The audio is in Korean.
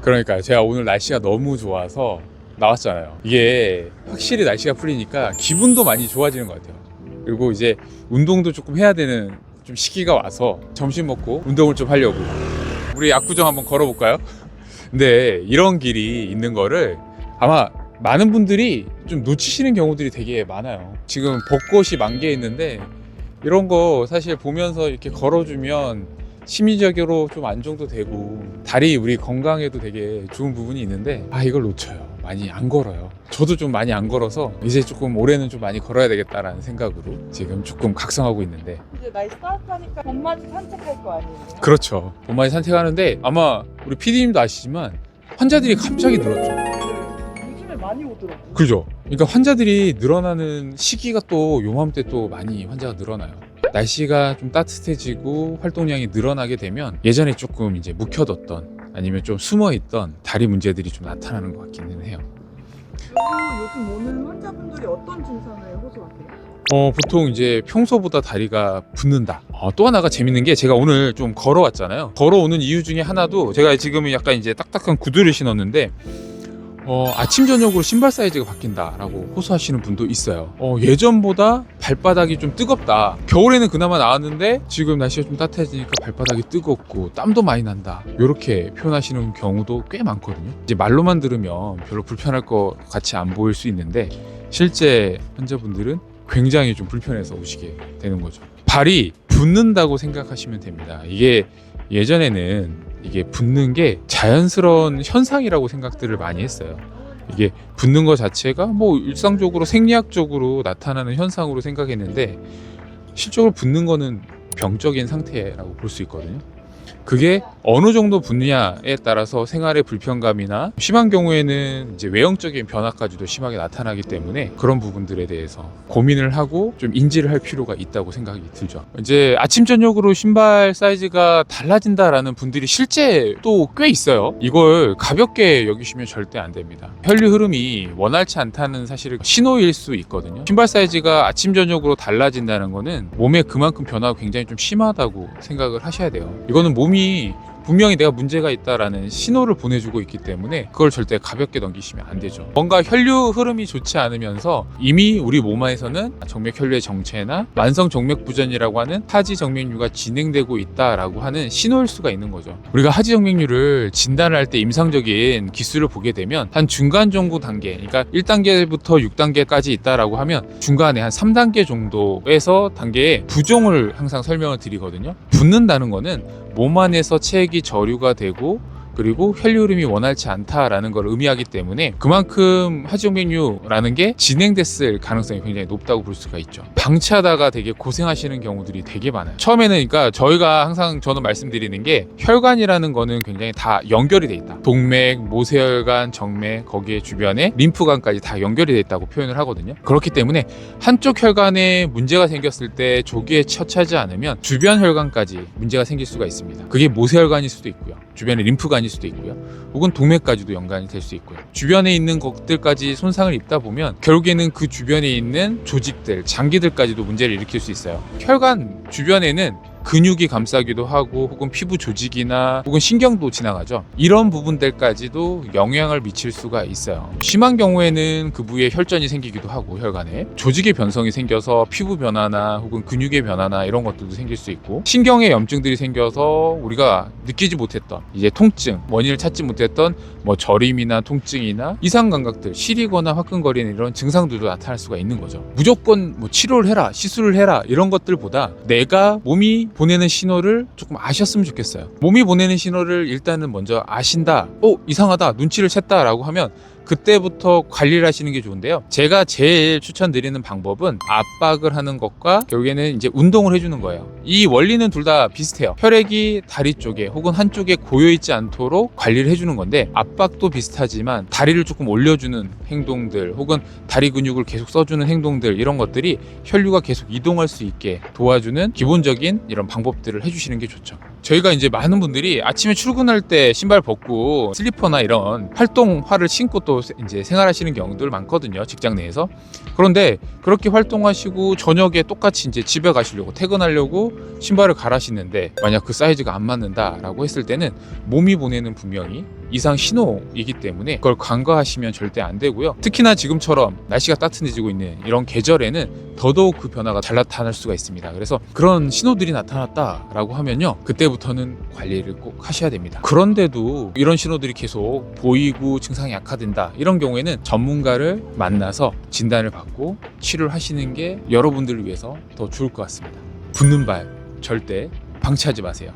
그러니까 제가 오늘 날씨가 너무 좋아서 나왔잖아요. 이게 확실히 날씨가 풀리니까 기분도 많이 좋아지는 것 같아요. 그리고 이제 운동도 조금 해야 되는 좀 시기가 와서 점심 먹고 운동을 좀 하려고 우리 압구정 한번 걸어볼까요? 근데 이런 길이 있는 거를 아마 많은 분들이 좀 놓치시는 경우들이 되게 많아요. 지금 벚꽃이 만개해 있는데 이런 거 사실 보면서 이렇게 걸어주면 심리적으로 좀 안정도 되고 다리 우리 건강에도 되게 좋은 부분이 있는데 이걸 놓쳐요. 많이 안 걸어요. 저도 좀 많이 안 걸어서 이제 조금 올해는 좀 많이 걸어야 되겠다라는 생각으로 지금 조금 각성하고 있는데, 이제 날씨 따뜻하니까 봄맞이 산책할 거 아니에요? 그렇죠. 봄맞이 산책하는데 아마 우리 PD님도 아시지만 환자들이 갑자기 늘었죠. 요즘에 많이 오더라고요. 그죠? 그러니까 환자들이 늘어나는 시기가 또 요맘때 또 많이 환자가 늘어나요. 날씨가 좀 따뜻해지고 활동량이 늘어나게 되면 예전에 조금 이제 묵혀뒀던 아니면 좀 숨어있던 다리 문제들이 좀 나타나는 것 같기는 해요. 그리고 요즘 오는 환자분들이 어떤 증상을 호소하세요? 보통 이제 평소보다 다리가 붓는다. 또 하나가 재밌는 게 제가 오늘 좀 걸어왔잖아요. 걸어오는 이유 중에 하나도 제가 지금은 약간 이제 딱딱한 구두를 신었는데 아침 저녁으로 신발 사이즈가 바뀐다라고 호소하시는 분도 있어요. 예전보다 발바닥이 좀 뜨겁다. 겨울에는 그나마 나았는데 지금 날씨가 좀 따뜻해지니까 발바닥이 뜨겁고 땀도 많이 난다. 이렇게 표현하시는 경우도 꽤 많거든요. 이제 말로만 들으면 별로 불편할 것 같이 안 보일 수 있는데 실제 환자분들은 굉장히 좀 불편해서 오시게 되는 거죠. 발이 붓는다고 생각하시면 됩니다. 이게 예전에는 이게 붓는 게 자연스러운 현상이라고 생각들을 많이 했어요. 이게 붓는 것 자체가 뭐 일상적으로 생리학적으로 나타나는 현상으로 생각했는데 실적으로 붓는 거는 병적인 상태라고 볼 수 있거든요. 그게 어느 정도 붓느냐에 따라서 생활의 불편감이나 심한 경우에는 이제 외형적인 변화까지도 심하게 나타나기 때문에 그런 부분들에 대해서 고민을 하고 좀 인지를 할 필요가 있다고 생각이 들죠. 이제 아침 저녁으로 신발 사이즈가 달라진다라는 분들이 실제 또 꽤 있어요. 이걸 가볍게 여기시면 절대 안 됩니다. 혈류 흐름이 원활치 않다는 사실은 신호일 수 있거든요. 신발 사이즈가 아침 저녁으로 달라진다는 거는 몸에 그만큼 변화가 굉장히 좀 심하다고 생각을 하셔야 돼요. 이거는 몸이 분명히 내가 문제가 있다라는 신호를 보내주고 있기 때문에 그걸 절대 가볍게 넘기시면 안 되죠. 뭔가 혈류 흐름이 좋지 않으면서 이미 우리 몸 안에서는 정맥 혈류의 정체나 만성 정맥 부전이라고 하는 하지 정맥류가 진행되고 있다라고 하는 신호일 수가 있는 거죠. 우리가 하지 정맥류를 진단을 할 때 임상적인 기술을 보게 되면 한 중간 정도 단계, 그러니까 1단계부터 6단계까지 있다라고 하면 중간에 한 3단계 정도에서 단계의 부종을 항상 설명을 드리거든요. 붓는다는 거는 몸 안에서 체액이 저류가 되고 그리고 혈류 흐름이 원활치 않다라는 걸 의미하기 때문에 그만큼 하지정맥류라는 게 진행됐을 가능성이 굉장히 높다고 볼 수가 있죠. 방치하다가 되게 고생하시는 경우들이 되게 많아요. 처음에는 그러니까 저희가 항상 저는 말씀드리는 게 혈관이라는 거는 굉장히 다 연결이 돼 있다. 동맥, 모세혈관, 정맥, 거기에 주변에 림프관까지 다 연결이 돼 있다고 표현을 하거든요. 그렇기 때문에 한쪽 혈관에 문제가 생겼을 때 조기에 처치하지 않으면 주변 혈관까지 문제가 생길 수가 있습니다. 그게 모세혈관일 수도 있고요. 주변에 림프관일 수도 있고요. 혹은 동맥까지도 연관이 될 수 있고요. 주변에 있는 것들까지 손상을 입다 보면 결국에는 그 주변에 있는 조직들, 장기들까지도 문제를 일으킬 수 있어요. 혈관 주변에는 근육이 감싸기도 하고 혹은 피부 조직이나 혹은 신경도 지나가죠. 이런 부분들까지도 영향을 미칠 수가 있어요. 심한 경우에는 그 부위에 혈전이 생기기도 하고 혈관에 조직의 변성이 생겨서 피부 변화나 혹은 근육의 변화나 이런 것들도 생길 수 있고 신경에 염증들이 생겨서 우리가 느끼지 못했던 이제 통증, 원인을 찾지 못했던 뭐 저림이나 통증이나 이상 감각들, 시리거나 화끈거리는 이런 증상들도 나타날 수가 있는 거죠. 무조건 뭐 치료를 해라, 시술을 해라 이런 것들보다 내가 몸이 보내는 신호를 조금 아셨으면 좋겠어요. 몸이 보내는 신호를 일단은 먼저 아신다. 이상하다. 눈치를 챘다 라고 하면 그때부터 관리를 하시는 게 좋은데요. 제가 제일 추천드리는 방법은 압박을 하는 것과 결국에는 이제 운동을 해주는 거예요. 이 원리는 둘 다 비슷해요. 혈액이 다리 쪽에 혹은 한쪽에 고여있지 않도록 관리를 해주는 건데 압박도 비슷하지만 다리를 조금 올려주는 행동들 혹은 다리 근육을 계속 써주는 행동들 이런 것들이 혈류가 계속 이동할 수 있게 도와주는 기본적인 이런 방법들을 해주시는 게 좋죠. 저희가 이제 많은 분들이 아침에 출근할 때 신발 벗고 슬리퍼나 이런 활동화를 신고 또 이제 생활하시는 경우들 많거든요. 직장 내에서. 그런데 그렇게 활동하시고 저녁에 똑같이 이제 집에 가시려고 퇴근하려고 신발을 갈아 신는데 만약 그 사이즈가 안 맞는다라고 했을 때는 몸이 보내는 분명히 이상 신호이기 때문에 그걸 간과하시면 절대 안 되고요. 특히나 지금처럼 날씨가 따뜻해지고 있는 이런 계절에는 더더욱 그 변화가 잘 나타날 수가 있습니다. 그래서 그런 신호들이 나타났다라고 하면요, 그때부터는 관리를 꼭 하셔야 됩니다. 그런데도 이런 신호들이 계속 보이고 증상이 악화된다, 이런 경우에는 전문가를 만나서 진단을 받고 치료를 하시는 게 여러분들을 위해서 더 좋을 것 같습니다. 붓는 발 절대 방치하지 마세요.